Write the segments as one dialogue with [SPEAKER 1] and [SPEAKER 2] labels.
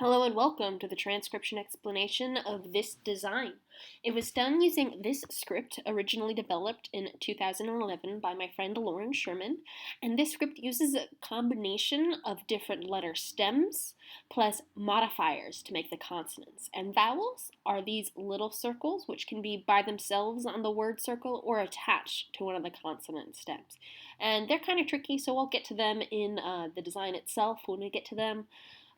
[SPEAKER 1] Hello and welcome to the transcription explanation of this design. It was done using this script originally developed in 2011 by my friend Loren Sherman, and this script uses a combination of different letter stems plus modifiers to make the consonants. And vowels are these little circles which can be by themselves on the word circle or attached to one of the consonant stems. And they're kind of tricky, so I'll get to them in the design itself when we get to them.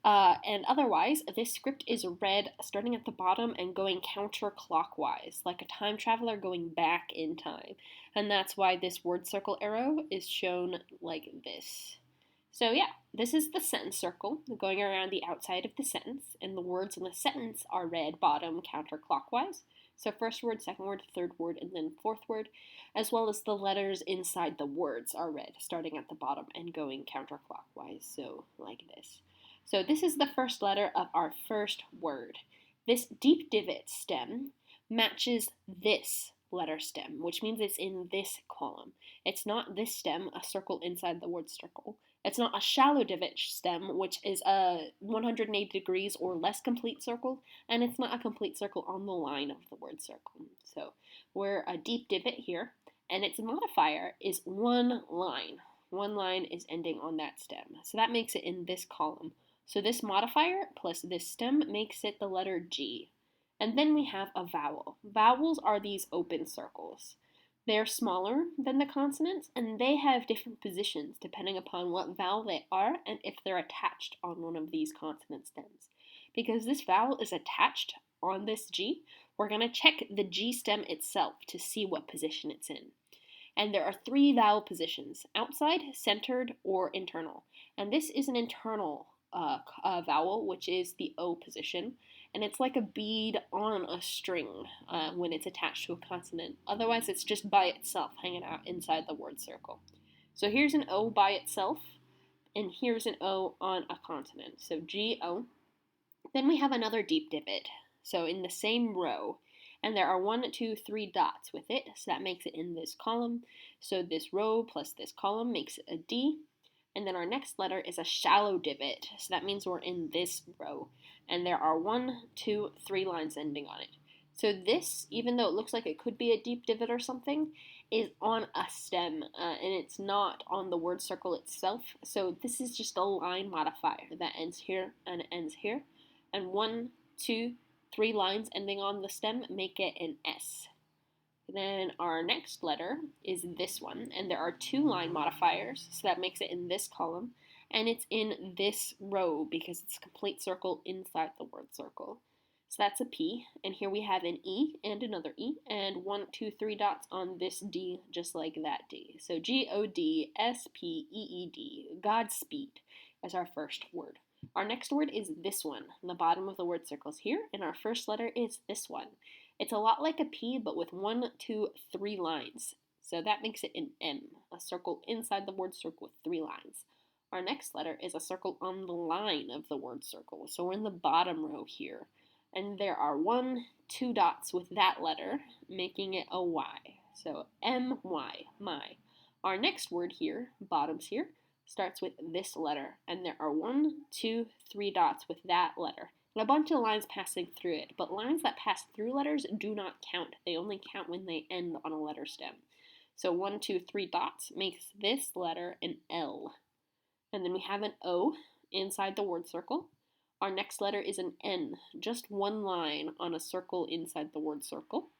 [SPEAKER 1] And otherwise, this script is read starting at the bottom and going counterclockwise, like a time traveler going back in time. And that's why this word circle arrow is shown like this. So yeah, this is the sentence circle going around the outside of the sentence, and the words in the sentence are read bottom counterclockwise. So first word, second word, third word, and then fourth word, as well as the letters inside the words are read starting at the bottom and going counterclockwise, so like this. So this is the first letter of our first word. This deep divot stem matches this letter stem, which means it's in this column. It's not this stem, a circle inside the word circle. It's not a shallow divot stem, which is a 180 degrees or less complete circle, and it's not a complete circle on the line of the word circle. So we're a deep divot here, and its modifier is one line. One line is ending on that stem, so that makes it in this column. So this modifier plus this stem makes it the letter G. And then we have a vowel. Vowels are these open circles. They're smaller than the consonants, and they have different positions depending upon what vowel they are and if they're attached on one of these consonant stems. Because this vowel is attached on this G, we're going to check the G stem itself to see what position it's in. And there are three vowel positions: outside, centered, or internal. And this is an internal vowel, which is the O position, and it's like a bead on a string when it's attached to a consonant. Otherwise, it's just by itself hanging out inside the word circle. So here's an O by itself, and here's an O on a consonant. So G-O. Then we have another deep divot, so in the same row, and there are 1, 2, 3 dots with it, so that makes it in this column. So this row plus this column makes it a D. And then our next letter is a shallow divot, so that means we're in this row. And there are 1, 2, 3 lines ending on it. So this, even though it looks like it could be a deep divot or something, is on a stem, and it's not on the word circle itself. So this is just a line modifier that ends here and ends here. And 1, 2, 3 lines ending on the stem make it an S. Then our next letter is this one, and there are 2 line modifiers, so that makes it in this column, and it's in this row because it's a complete circle inside the word circle. So that's a P, and here we have an E and another E, and 1, 2, 3 dots on this D, just like that D. So Godspeed, Godspeed, as our first word. Our next word is this one. The bottom of the word circle's here, and our first letter is this one. It's a lot like a P, but with 1, 2, 3 lines. So that makes it an M, a circle inside the word circle with 3 lines. Our next letter is a circle on the line of the word circle. So we're in the bottom row here. And there are 1, 2 dots with that letter, making it a Y. So M-Y, my. Our next word here, bottoms here, starts with this letter. And there are 1, 2, 3 dots with that letter. And a bunch of lines passing through it, but lines that pass through letters do not count. They only count when they end on a letter stem. So 1, 2, 3 dots makes this letter an L. And then we have an O inside the word circle. Our next letter is an N, just one line on a circle inside the word circle.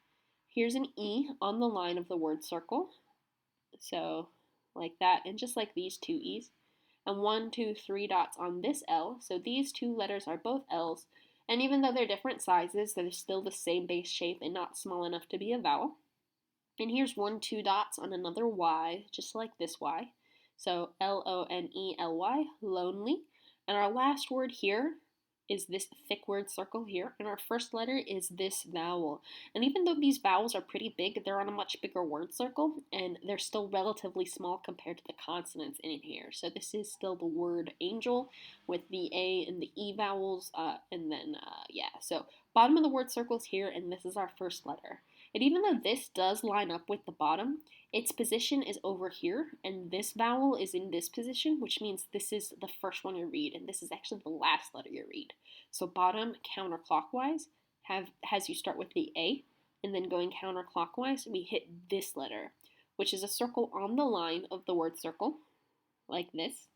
[SPEAKER 1] Here's an E on the line of the word circle. So like that, and just like these 2 E's. And 1, 2, 3 dots on this L. So these 2 letters are both L's, and even though they're different sizes, they're still the same base shape and not small enough to be a vowel. And here's 1, 2 dots on another Y, just like this Y. So L-O-N-E-L-Y, lonely. And our last word here is this thick word circle here, and our first letter is this vowel. And even though these vowels are pretty big, they're on a much bigger word circle, and they're still relatively small compared to the consonants in here. So this is still the word angel with the A and the E vowels, so bottom of the word circle's here, and this is our first letter. And even though this does line up with the bottom, its position is over here, and this vowel is in this position, which means this is the first one you read, and this is actually the last letter you read. So bottom counterclockwise has you start with the A, and then going counterclockwise, we hit this letter, which is a circle on the line of the word circle, like this.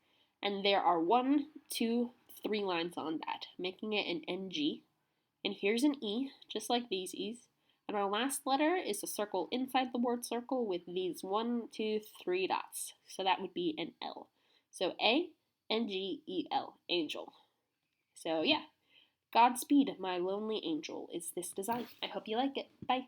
[SPEAKER 1] And there are 1, 2, 3 lines on that, making it an NG. And here's an E, just like these E's. And our last letter is a circle inside the word circle with these 1, 2, 3 dots. So that would be an L. So A, N-G-E-L, angel. So yeah, Godspeed, my lonely angel is this design. I hope you like it. Bye.